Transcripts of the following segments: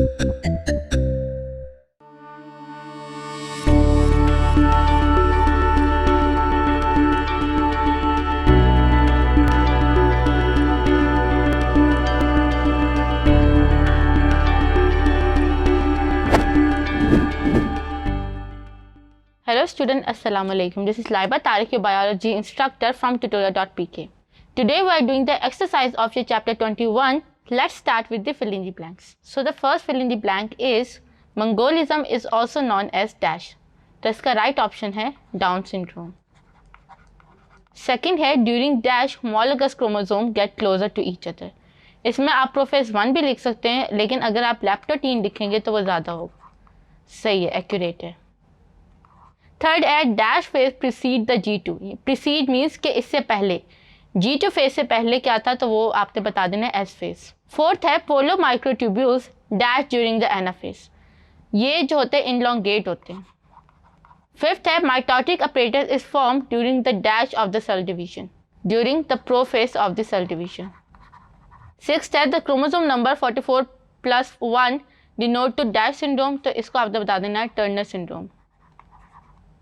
Hello student, Assalamu alaikum. This is Laiba Tariq, your biology instructor from tutoria.pk. Today we are doing the exercise of your chapter 21. Let's start with the fill in the blanks. So the first fill in the blank is Mongolism is also known as dash. तो इसका right option है Down syndrome. Second है during dash homologous chromosome get closer to each other. इसमें आप prophase 1 भी लिख सकते हैं, लेकिन अगर आप लैप्टोटीन लिखेंगे तो वो ज़्यादा होगा. सही है, accurate है. थर्ड है dash phase preceded the G2. Preceded means कि इससे पहले G2 फेज से पहले क्या था, तो वो आपने बता देना है एस फेज. फोर्थ है polo microtubules dash during the anaphase. ये जो होते हैं इनलॉन्गेट होते हैं. फिफ्थ है mitotic apparatus is form during the dash of the cell division, during the prophase of the cell division. Sixth है the chromosome number 44+1 denote to dash syndrome. तो इसको आपने बता देना है टर्नर सिंड्रोम,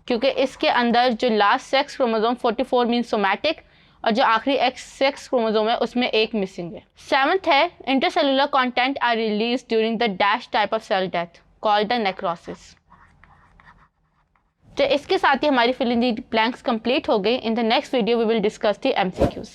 क्योंकि इसके अंदर जो last sex chromosome 44 mean somatic और जो आखिरी एक्स सेक्स क्रोमोसोम है उसमें एक मिसिंग है. सेवंथ है intercellular content are release during the dash type of cell death called the necrosis. तो इसके साथ ही हमारी fill in the blanks complete हो गई. In the next video we will discuss the MCQs.